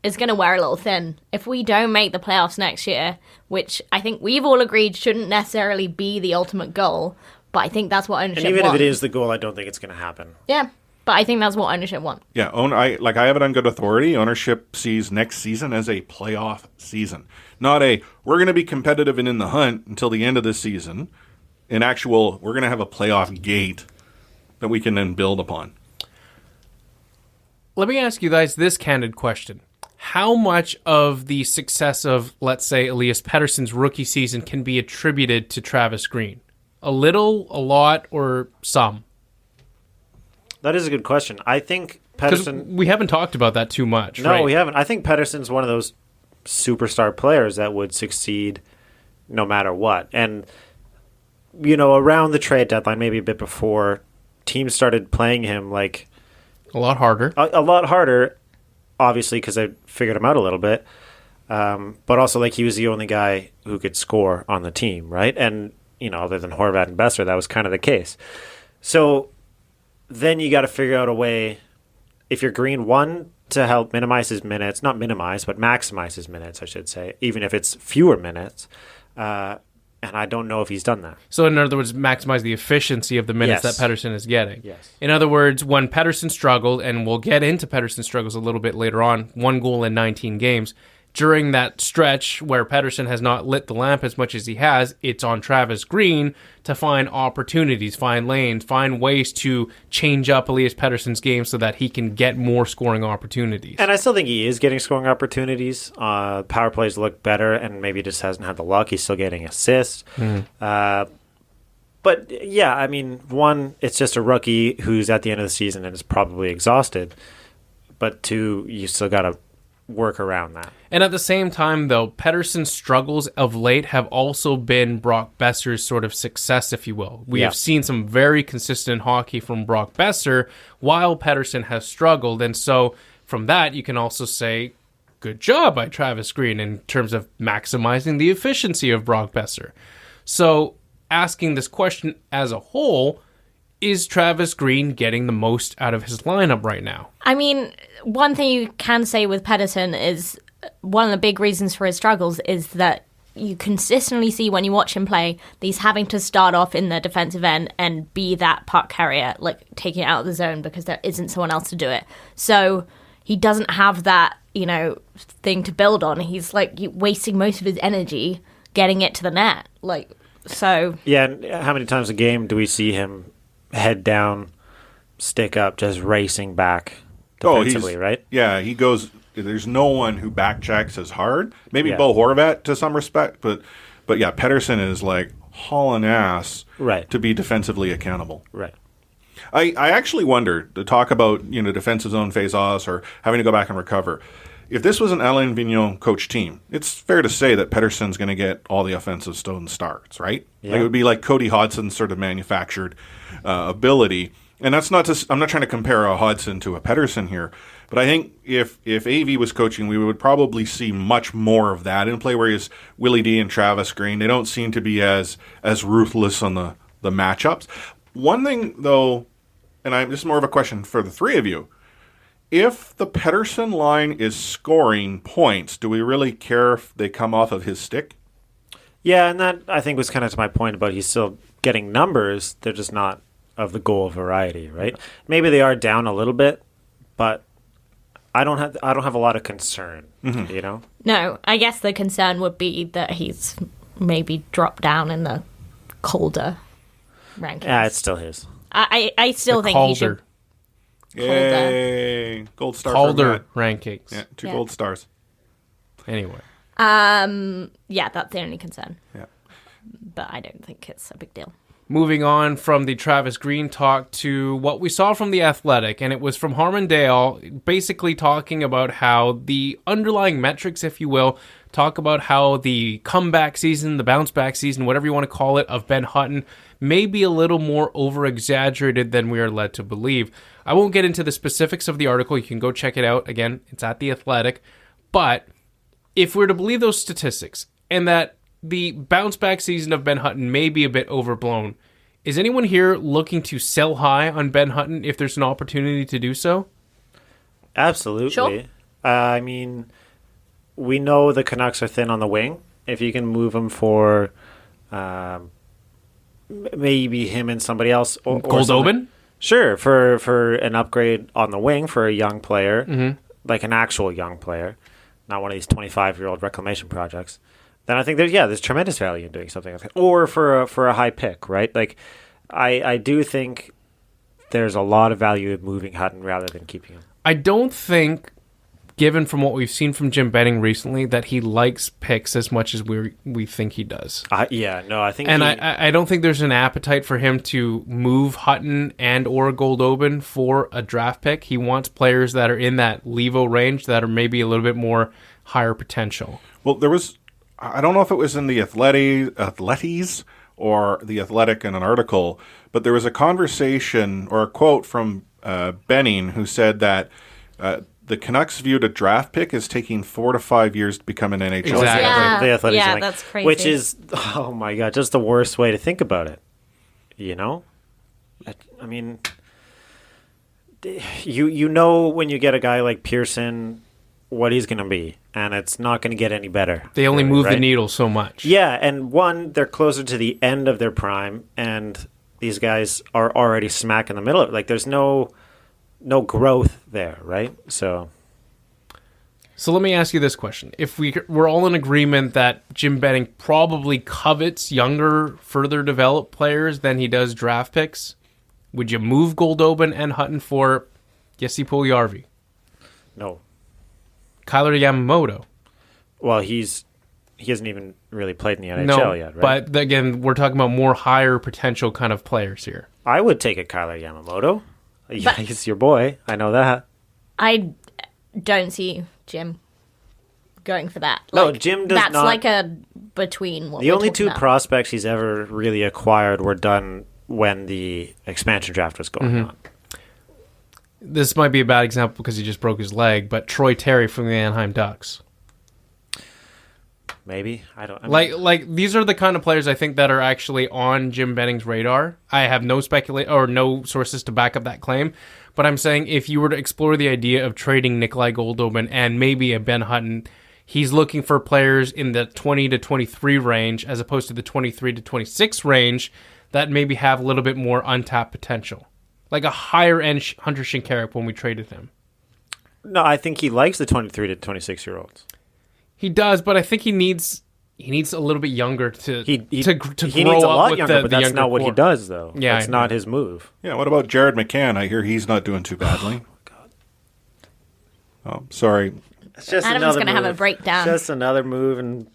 It's going to wear a little thin. If we don't make the playoffs next year, which I think we've all agreed shouldn't necessarily be the ultimate goal, but I think that's what ownership wants. And even if it is the goal, I don't think it's going to happen. Yeah. But I think that's what ownership wants. Yeah, I have it on good authority. Ownership sees next season as a playoff season, not we're going to be competitive and in the hunt until the end of this season. We're going to have a playoff gate that we can then build upon. Let me ask you guys this candid question. How much of the success of, let's say, Elias Pettersson's rookie season can be attributed to Travis Green? A little, a lot, or some? That is a good question. I think Pettersson... We haven't talked about that too much, No, right? we haven't. I think Pettersson's one of those superstar players that would succeed no matter what. And, around the trade deadline, maybe a bit before, teams started playing him like... A lot harder. A lot harder, obviously, because I figured him out a little bit. But also, he was the only guy who could score on the team, right? And, other than Horvat and Besser, that was kind of the case. So... then you got to figure out a way, if you're Green, one, to help minimize his minutes, not minimize, but maximize his minutes, I should say, even if it's fewer minutes. And I don't know if he's done that. So in other words, maximize the efficiency of the minutes that Pettersson is getting. Yes. In other words, when Pettersson struggled, and we'll get into Pettersson's struggles a little bit later on, 1 goal in 19 games, during that stretch where Pettersson has not lit the lamp as much as he has, it's on Travis Green to find opportunities, find lanes, find ways to change up Elias Pettersson's game so that he can get more scoring opportunities. And I still think he is getting scoring opportunities. Power plays look better, and maybe just hasn't had the luck. He's still getting assists. But, yeah, I mean, one, it's just a rookie who's at the end of the season and is probably exhausted. But two, you still got to work around that. And at the same time, though, Pettersson's struggles of late have also been Brock Besser's sort of success, if you will. We have seen some very consistent hockey from Brock Besser while Pettersson has struggled. And so from that, you can also say, good job by Travis Green in terms of maximizing the efficiency of Brock Besser. So asking this question as a whole, is Travis Green getting the most out of his lineup right now? I mean, one thing you can say with Pettersson is one of the big reasons for his struggles is that you consistently see when you watch him play, that he's having to start off in the defensive end and be that puck carrier, like taking it out of the zone because there isn't someone else to do it. So he doesn't have that, thing to build on. He's like wasting most of his energy getting it to the net. Yeah, and how many times a game do we see him head down, stick up, just racing back defensively, right? Yeah, he goes. There's no one who back checks as hard. Maybe Bo Horvat to some respect, but yeah, Pettersson is like hauling ass to be defensively accountable. Right. I actually wonder, to talk about defensive zone face-offs or having to go back and recover. If this was an Alain Vigneault coach team, it's fair to say that Pettersson's going to get all the offensive stone starts, right? Yeah. Like it would be like Cody Hodgson's sort of manufactured ability. And that's not I'm not trying to compare a Hodgson to a Pettersson here, but I think if AV was coaching, we would probably see much more of that in play. Whereas Willie D and Travis Green, they don't seem to be as ruthless on the matchups. One thing though, and this is more of a question for the three of you. If the Pettersson line is scoring points, do we really care if they come off of his stick? Yeah, and that I think was kind of to my point about he's still getting numbers. They're just not of the goal variety, right? Maybe they are down a little bit, but I don't have a lot of concern, No, I guess the concern would be that he's maybe dropped down in the Calder rankings. Yeah, it's still his. I still think he should. Yay! Gold star. Calder rankings. Yeah, 2 gold stars. Anyway. Yeah, that's the only concern. Yeah. But I don't think it's a big deal. Moving on from the Travis Green talk to what we saw from The Athletic, and it was from Harman Dale, basically talking about how the underlying metrics, if you will, talk about how the comeback season, the bounce back season, whatever you want to call it, of Ben Hutton may be a little more over-exaggerated than we are led to believe. I won't get into the specifics of the article. You can go check it out. Again, it's at The Athletic. But if we're to believe those statistics and that the bounce back season of Ben Hutton may be a bit overblown, is anyone here looking to sell high on Ben Hutton if there's an opportunity to do so? Absolutely. Sure. I mean, we know the Canucks are thin on the wing. If you can move him for maybe him and somebody else. Or Goldobin? Sure, for an upgrade on the wing for a young player, like an actual young player, not one of these 25-year-old reclamation projects, then I think there's tremendous value in doing something like that. Or for a high pick, right? Like, I do think there's a lot of value in moving Hutton rather than keeping him. I don't think, given from what we've seen from Jim Benning recently, that he likes picks as much as we think he does. I think I don't think there's an appetite for him to move Hutton and or Goldobin for a draft pick. He wants players that are in that Levo range that are maybe a little bit more higher potential. Well, there was, I don't know if it was in the Athletes or the Athletic in an article, but there was a conversation or a quote from Benning who said that the Canucks viewed a draft pick as taking 4 to 5 years to become an NHL. Exactly. The Athletics Yeah, thing, that's crazy. Which is, oh my God, just the worst way to think about it. I mean, you know when you get a guy like Pearson what he's going to be, and it's not going to get any better. They only move right? the needle so much. Yeah, and one, they're closer to the end of their prime, and these guys are already smack in the middle of it. Like, there's no growth there, right? So let me ask you this question. If we're all in agreement that Jim Benning probably covets younger, further developed players than he does draft picks, would you move Goldobin and Hutton for Jesse Puljujarvi? No. Kyler Yamamoto? Well, he hasn't even really played in the NHL yet, right? But again, we're talking about more higher potential kind of players here. I would take a Kyler Yamamoto. He's your boy. I know that. I don't see Jim going for that. No, Like, Jim does that's not. like a between what The we're only talking two about. prospects he's ever really acquired were done when the expansion draft was going on. This might be a bad example because he just broke his leg, but Troy Terry from the Anaheim Ducks. Maybe I don't. I mean, Like these are the kind of players I think that are actually on Jim Benning's radar. I have no no sources to back up that claim, but I'm saying if you were to explore the idea of trading Nikolai Goldobin and maybe a Ben Hutton, he's looking for players in the 20 to 23 range as opposed to the 23 to 26 range that maybe have a little bit more untapped potential, like a higher end Hunter Shinkaruk when we traded him. no, I think he likes the 23 to 26 year olds. He does, but I think he needs a little bit younger to He grow needs a up lot with younger, the but that's younger not what he core. does, though. Yeah, That's I know. not his move. Yeah, what about Jared McCann? I hear he's not doing too badly. Oh, sorry. It's just Adam's another going to have a move. breakdown. Just another move, and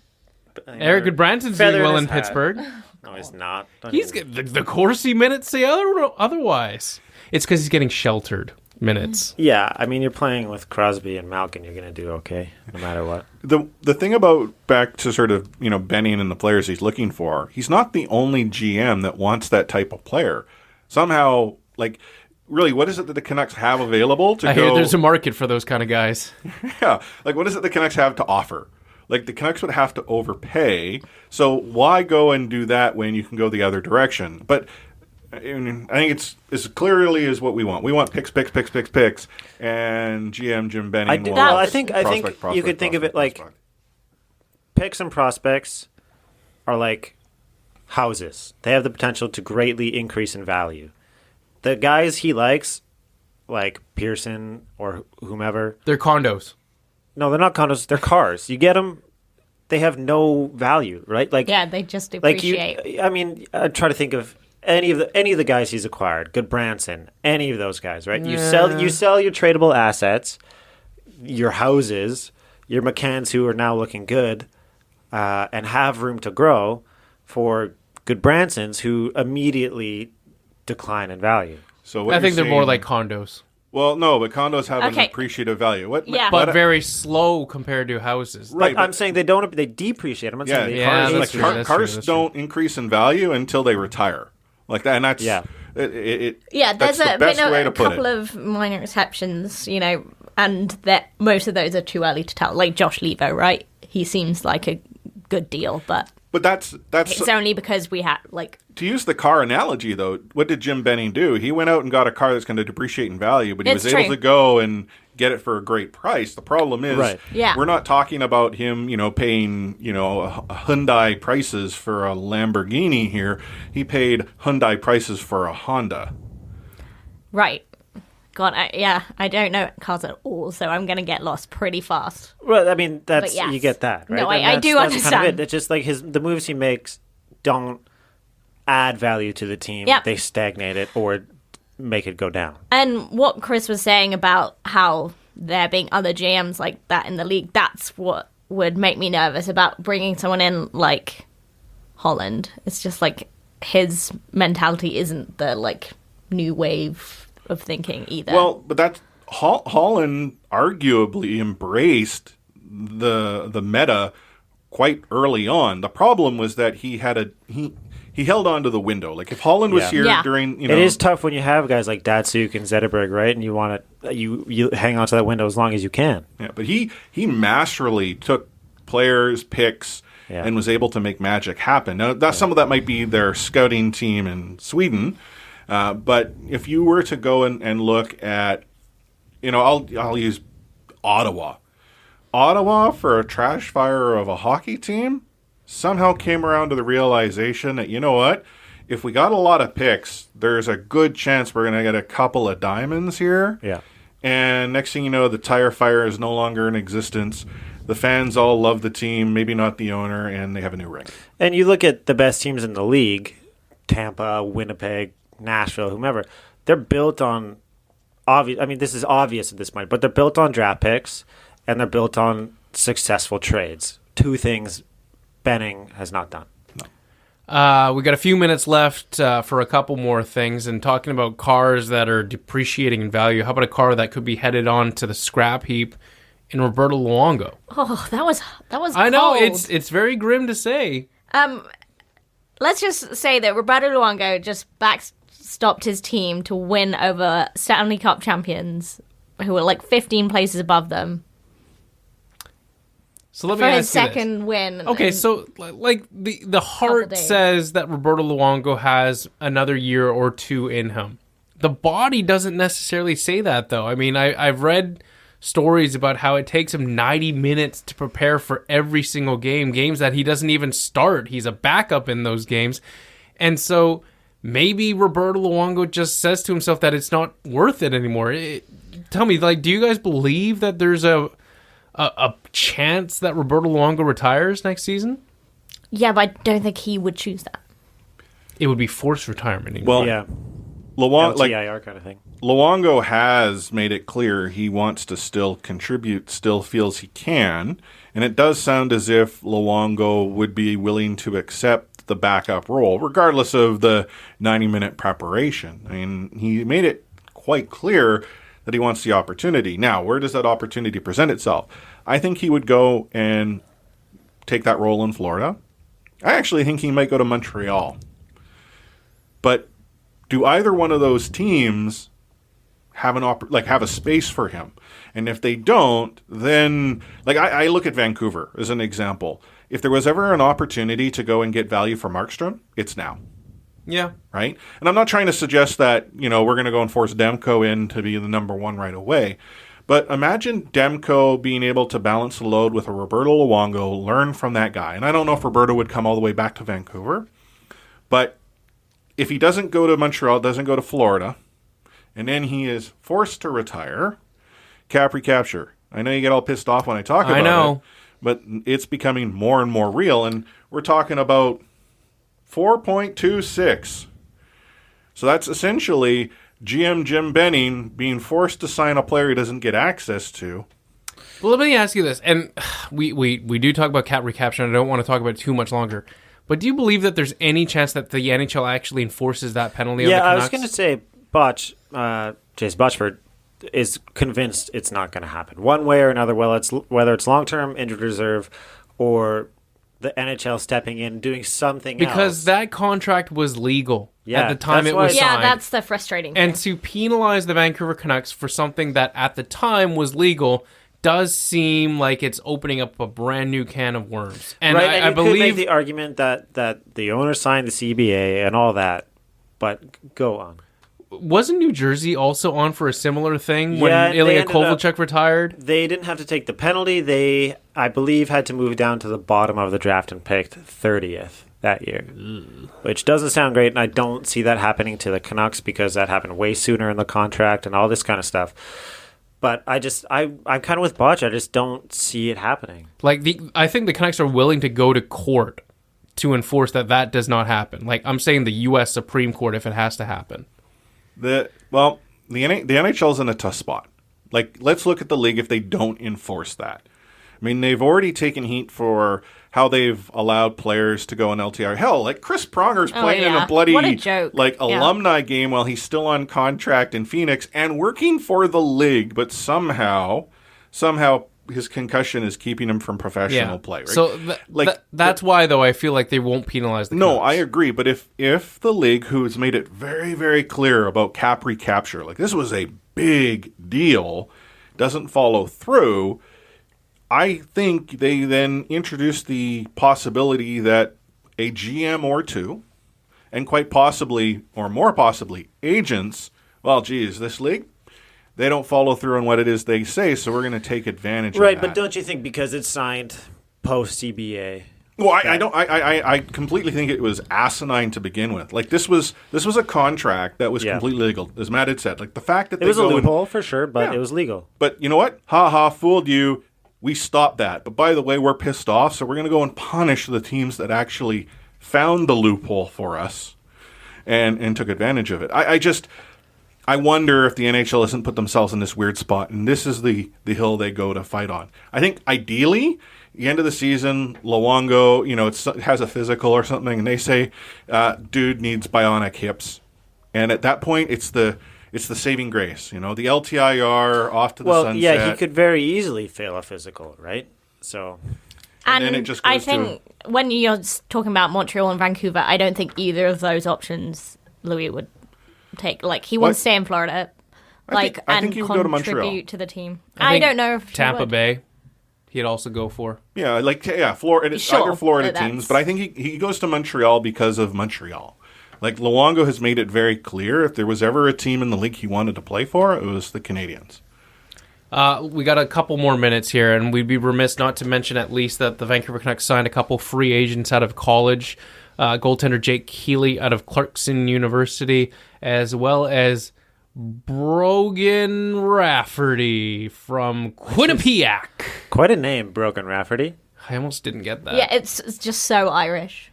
Eric Goodbranson's feather doing well his in hat. Pittsburgh. No, he's not. Don't He's even- get the Corsi minutes say otherwise. It's because he's getting sheltered minutes. Yeah, I mean, you're playing with Crosby and Malkin. You're going to do okay, no matter what. The thing about back to sort of, Benning and the players he's looking for, he's not the only GM that wants that type of player. Somehow, like, really, what is it that the Canucks have available to I go? hear there's a market for those kind of guys. Yeah, like, what is it the Canucks have to offer? Like, the Canucks would have to overpay, so why go and do that when you can go the other direction? But I think it's as clearly as what we want. We want picks, and GM Jim Benning. I think you could think of it like picks and prospects are like houses. They have the potential to greatly increase in value. The guys he likes, like Pearson or whomever, They're condos. no, they're not condos. They're cars. You get them, they have no value, right? Like Yeah, they just like appreciate. I mean, I try to think of any of the guys he's acquired. Goodbranson, any of those guys, right? You sell your tradable assets, your houses, your McCanns who are now looking good, and have room to grow for Goodbransons who immediately decline in value. So what I think you're they're more saying- like condos, Well, no, but condos have an Okay. appreciative value. What? Yeah. but very slow compared to houses. Right, But I'm saying they depreciate. I'm not saying they Yeah, cars, that's like, true, car- that's cars true. don't increase in value until they retire, like that, and that's Yeah. Yeah, that's there's the a best way to a put couple it. of minor exceptions, and that most of those are too early to tell. Like Josh Levo, right? He seems like a good deal, but But that's it's only because we had like to use the car analogy, though. What did Jim Benning do? He went out and got a car that's going to depreciate in value, but he It's was able true. to go and get it for a great price. The problem is, Right. Yeah. we're not talking about him, paying, a Hyundai prices for a Lamborghini here. He paid Hyundai prices for a Honda. right. God, I don't know cars at all, so I'm gonna get lost pretty fast. Well, I mean, that's But yes. you get that, right? No, And I that's- do that's understand. Kind of it. It's just like the moves he makes don't add value to the team. Yep. They stagnate it or make it go down. And what Chris was saying about how there being other GMs like that in the league, that's what would make me nervous about bringing someone in like Holland. It's just like his mentality isn't the like new wave of thinking either. Well, but that's Holland arguably embraced the meta quite early on. The problem was that he held on to the window. Like if Holland was Yeah. here Yeah. during, It is tough when you have guys like Datsuk and Zetterberg, right? And you want to you hang on to that window as long as you can. Yeah, but he masterfully took players, picks, Yeah. and was able to make magic happen. Now, some of that might be their scouting team in Sweden, but if you were to go and look at, I'll use Ottawa. Ottawa, for a trash fire of a hockey team, somehow came around to the realization that, you know what, if we got a lot of picks, there's a good chance we're going to get a couple of diamonds here. Yeah. And next thing you know, the tire fire is no longer in existence. The fans all love the team, maybe not the owner, and they have a new ring. And you look at the best teams in the league, Tampa, Winnipeg, Nashville, whomever, they're built on obvious. I mean, this is obvious at this point, but they're built on draft picks and they're built on successful trades. Two things Benning has not done. We got a few minutes left for a couple more things, and talking about cars that are depreciating in value. How about a car that could be headed on to the scrap heap in Roberto Luongo. Oh, that was I know, cold. it's very grim to say. Let's just say that Roberto Luongo just backstopped his team to win over Stanley Cup champions who were like 15 places above them. So let me for ask his you second this. win. Okay, so like the heart says that Roberto Luongo has another year or two in him. The body doesn't necessarily say that, though. I mean, I've read stories about how it takes him 90 minutes to prepare for every single game, games that he doesn't even start. He's a backup in those games. And so maybe Roberto Luongo just says to himself that it's not worth it anymore. Tell me, like, do you guys believe that there's a chance that Roberto Luongo retires next season? Yeah, but I don't think he would choose that. It would be forced retirement. Well, yeah. LTIR kind of thing. Luongo has made it clear he wants to still contribute, still feels he can, and it does sound as if Luongo would be willing to accept the backup role, regardless of the 90-minute preparation. I mean, he made it quite clear that he wants the opportunity. Now, where does that opportunity present itself? I think he would go and take that role in Florida. I actually think he might go to Montreal. But do either one of those teams have have a space for him? And if they don't, then I look at Vancouver as an example. If there was ever an opportunity to go and get value for Markstrom, it's now. Yeah. Right? And I'm not trying to suggest that, we're going to go and force Demko in to be the number one right away. But imagine Demko being able to balance the load with a Roberto Luongo, learn from that guy. And I don't know if Roberto would come all the way back to Vancouver. But if he doesn't go to Montreal, doesn't go to Florida, and then he is forced to retire, cap recapture. I know you get all pissed off when I talk about it, but it's becoming more and more real. And we're talking about 4.26. So that's essentially GM Jim Benning being forced to sign a player he doesn't get access to. Well, let me ask you this, and we do talk about cap recapture, and I don't want to talk about it too much longer, but do you believe that there's any chance that the NHL actually enforces that penalty on the Canucks? Yeah, I was going to say Jace Butchford is convinced it's not going to happen. One way or another, whether it's long-term injured reserve or the NHL stepping in, doing something else. Because that contract was legal at the time it was signed. Yeah, that's the frustrating thing. And to penalize the Vancouver Canucks for something that at the time was legal does seem like it's opening up a brand new can of worms. And right, I you believe could make the argument that the owner signed the CBA and all that, but go on. Wasn't New Jersey also on for a similar thing when Ilya Kovalchuk retired? They didn't have to take the penalty. They, I believe, had to move down to the bottom of the draft and picked 30th that year, which doesn't sound great, and I don't see that happening to the Canucks because that happened way sooner in the contract and all this kind of stuff. But I'm kind of with Butch. I just don't see it happening. I think the Canucks are willing to go to court to enforce that does not happen. Like, I'm saying the U.S. Supreme Court if it has to happen. The NHL's in a tough spot. Let's look at the league if they don't enforce that. I mean, they've already taken heat for how they've allowed players to go on LTIR. Hell, Chris Pronger's playing in a bloody alumni game while he's still on contract in Phoenix and working for the league, but somehow his concussion is keeping him from professional play. Right? So that's why, though, I feel like they won't penalize the Canucks. No, I agree. But if the league, who has made it very, very clear about cap recapture, this was a big deal, doesn't follow through, I think they then introduce the possibility that a GM or two, and quite possibly, or more possibly, agents, this league, they don't follow through on what it is they say, so we're going to take advantage of that. Right, but don't you think because it's signed post-CBA? Well, I completely think it was asinine to begin with. This was a contract that was completely legal, as Matt had said. The fact that it was a loophole for sure, but it was legal. But you know what? Ha, fooled you. We stopped that. But by the way, we're pissed off, so we're going to go and punish the teams that actually found the loophole for us and took advantage of it. I wonder if the NHL hasn't put themselves in this weird spot, and this is the hill they go to fight on. I think ideally, the end of the season, Luongo, it has a physical or something, and they say, dude needs bionic hips. And at that point, it's the it's the saving grace. The LTIR off to the sunset. Yeah, he could very easily fail a physical, right? So, and then it just goes I think when you're talking about Montreal and Vancouver, I don't think either of those options Louis would take. Like, he wants to stay in Florida, I think he would go to Montreal. Contribute to the team. I don't know if Tampa Bay he'd also go for. Yeah, Florida. Sure, either Florida teams, but I think he goes to Montreal because of Montreal. Like, Luongo has made it very clear, if there was ever a team in the league he wanted to play for, it was the Canadiens. We got a couple more minutes here, and we'd be remiss not to mention at least that the Vancouver Canucks signed a couple free agents out of college. Goaltender Jake Keeley out of Clarkson University, as well as Brogan Rafferty from Quinnipiac. Quite a name, Brogan Rafferty. I almost didn't get that. Yeah, it's just so Irish.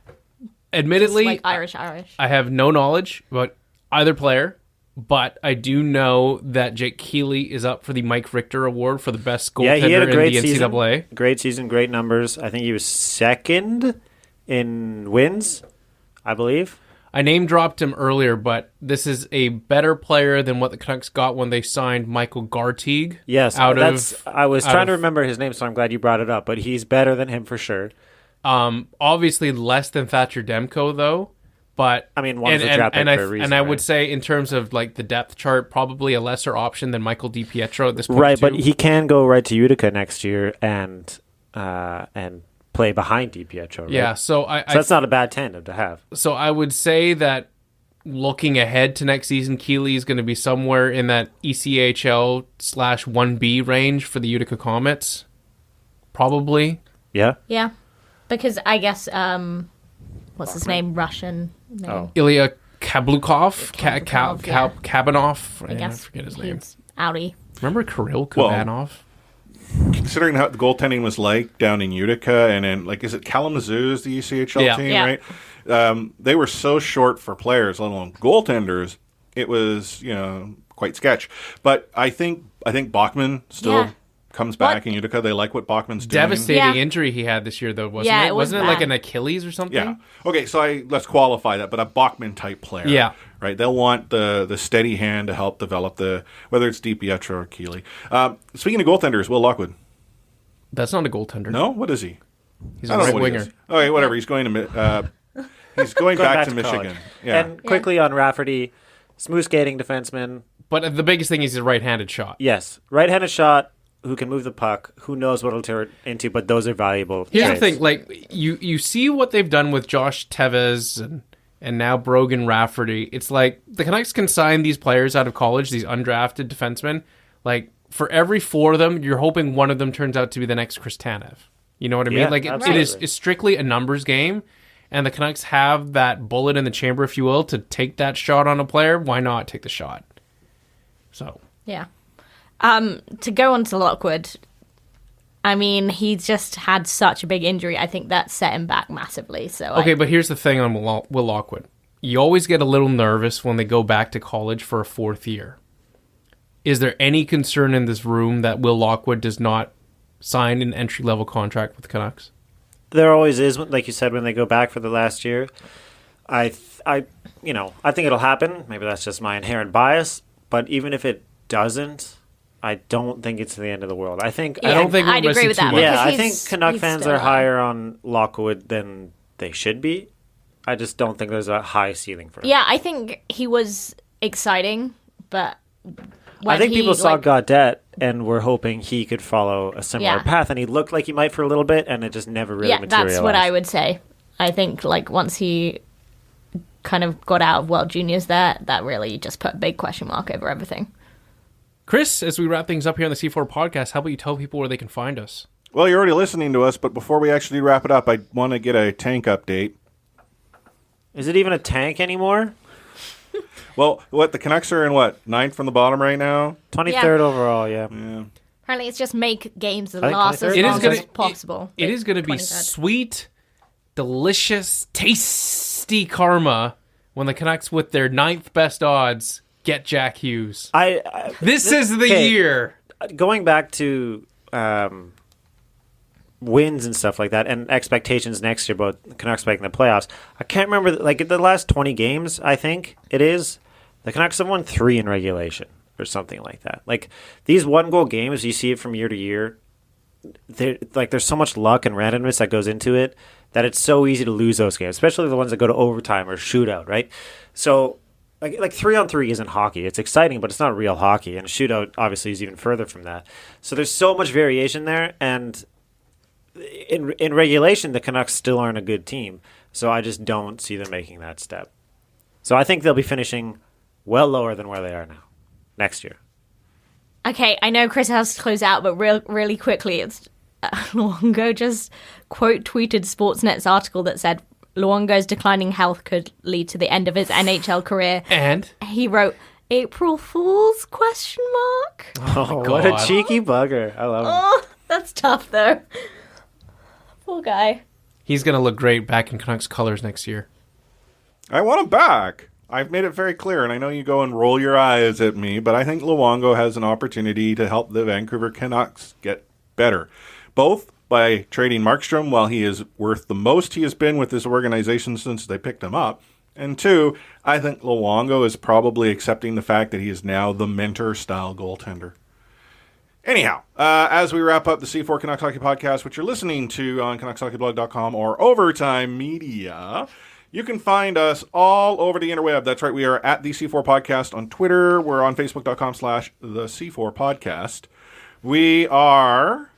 Admittedly, just like Irish. I have no knowledge about either player, but I do know that Jake Keeley is up for the Mike Richter Award for the best goaltender he had a great in the NCAA. Season. Great season, great numbers. I think he was second in wins, I believe. I name-dropped him earlier, but this is a better player than what the Canucks got when they signed Michael Garteig. Yes, I was trying to remember his name, so I'm glad you brought it up, but he's better than him for sure. Obviously less than Thatcher Demko, though. But I mean, one's a draft pick for a reason. And I would say, in terms of like the depth chart, probably a lesser option than Michael DiPietro at this point. Right, too. but he can go right to Utica next year and play behind DiPietro. Right? Yeah, so that's not a bad tandem to have. So I would say that looking ahead to next season, Keeley is going to be somewhere in that ECHL/1B range for the Utica Comets, probably. Yeah. Yeah. Because I guess, what's his name? Russian name. Oh. Ilya Kablukov? Yeah. Kabanov? I guess. I forget his name. Outie. Remember Kirill Kabanov? Considering how the goaltending was like down in Utica, and then, like, is it Kalamazoo is the ECHL team, right? They were so short for players, let alone goaltenders. It was, quite sketch. But I think Bachman still comes back in Utica. They like what Bachman's doing. Devastating injury he had this year, though, wasn't it? Wasn't it like an Achilles or something? Yeah. Okay, so let's qualify that, but a Bachman-type player. Yeah. Right? They'll want the steady hand to help develop whether it's DiPietro or Keeley. Speaking of goaltenders, Will Lockwood. That's not a goaltender. No? What is he? He's a right winger. Okay, whatever. He's going to he's going back to Michigan. College. Yeah. And quickly on Rafferty, smooth skating defenseman. But the biggest thing is his right-handed shot. Yes. Right-handed shot. Who can move the puck? Who knows what it'll turn into? But those are valuable. Here's traits. the thing: like you see what they've done with Josh Tevez and now Brogan Rafferty. It's like the Canucks can sign these players out of college, these undrafted defensemen. Like for every 4 of them, you're hoping one of them turns out to be the next Chris Tanev. You know what I mean? Like it's strictly a numbers game, and the Canucks have that bullet in the chamber, if you will, to take that shot on a player. Why not take the shot? So yeah. To go on to Lockwood, I mean, he just had such a big injury. I think that set him back massively. So but here's the thing on Will Lockwood. You always get a little nervous when they go back to college for a 4th year. Is there any concern in this room that Will Lockwood does not sign an entry-level contract with the Canucks? There always is, like you said, when they go back for the last year. I think it'll happen. Maybe that's just my inherent bias. But even if it doesn't, I don't think it's the end of the world. I don't think I'd agree with that. Yeah, I think Canuck fans are higher on Lockwood than they should be. I just don't think there's a high ceiling for him. Yeah, I think he was exciting, but I think people saw Gaudette and were hoping he could follow a similar path, and he looked like he might for a little bit, and it just never really materialized. That's what I would say. I think once he kind of got out of World Juniors there, that really just put a big question mark over everything. Chris, as we wrap things up here on the C4 podcast, how about you tell people where they can find us? Well, you're already listening to us, but before we actually wrap it up, I want to get a tank update. Is it even a tank anymore? Well, the Canucks are in 9th from the bottom right now? 23rd overall, yeah. Apparently it's just make games that last as long as possible. It is going to be sweet, delicious, tasty karma when the Canucks, with their 9th best odds, get Jack Hughes. This is the year. Going back to wins and stuff like that, and expectations next year about the Canucks making the playoffs, I can't remember, the last 20 games, I think it is, The Canucks have won 3 in regulation or something like that. Like, these 1-goal games, you see it from year to year. There's so much luck and randomness that goes into it that it's so easy to lose those games, especially the ones that go to overtime or shootout, right? So, like 3-on-3 isn't hockey. It's exciting, but it's not real hockey. And a shootout, obviously, is even further from that. So there's so much variation there. And in regulation, the Canucks still aren't a good team. So I just don't see them making that step. So I think they'll be finishing well lower than where they are now next year. Okay, I know Chris has to close out, but really quickly, it's Luongo just quote-tweeted Sportsnet's article that said Luongo's declining health could lead to the end of his NHL career. And? He wrote, April Fool's ? Oh, what a cheeky bugger. I love him. Oh, that's tough, though. Poor guy. He's going to look great back in Canucks colors next year. I want him back. I've made it very clear, and I know you go and roll your eyes at me, but I think Luongo has an opportunity to help the Vancouver Canucks get better. Both by trading Markstrom while he is worth the most he has been with this organization since they picked him up. And 2, I think Luongo is probably accepting the fact that he is now the mentor-style goaltender. Anyhow, as we wrap up the C4 Canucks Hockey Podcast, which you're listening to on CanucksHockeyBlog.com or Overtime Media, you can find us all over the interweb. That's right, we are at the C4 Podcast on Twitter. We're on Facebook.com/the C4 Podcast. We are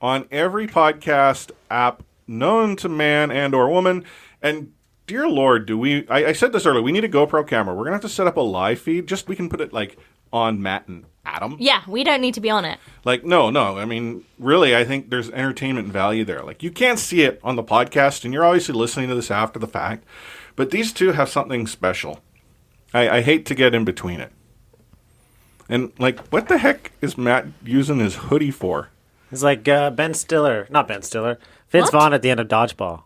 on every podcast app known to man and or woman. And dear Lord, I said this earlier, we need a GoPro camera. We're going to have to set up a live feed. Just we can put it like on Matt and Adam. Yeah, we don't need to be on it. Like, no. I mean, really, I think there's entertainment value there. Like, you can't see it on the podcast, and you're obviously listening to this after the fact. But these two have something special. I hate to get in between it. And, like, what the heck is Matt using his hoodie for? It's like Ben Stiller. Not Ben Stiller. Vince Vaughn at the end of Dodgeball.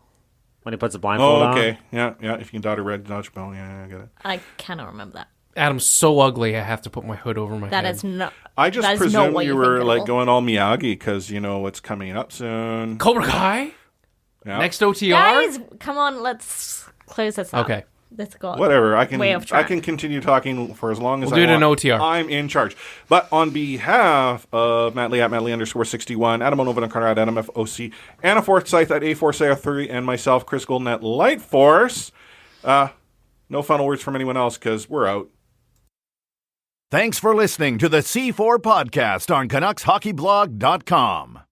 When he puts a blindfold on. Oh, okay. Yeah. If you can dot a red Dodgeball. Yeah, I get it. I cannot remember that. Adam's so ugly, I have to put my hood over my head. That is not. I just presumed you were like going all Miyagi because you know what's coming up soon. Cobra Kai? Yeah. Next OTR? Guys, come on, let's close this up. Okay. Let's go. Whatever. I can continue talking for as long as we'll I do it want. in OTR. I'm in charge. But on behalf of Matt Lee at Matt Lee _61, Adam O'Novan and Carter at Adam FOC, Anna Forsyth at A4CR3, and myself, Chris Golden at Light Force. No final words from anyone else because we're out. Thanks for listening to the C4 Podcast on CanucksHockeyBlog.com.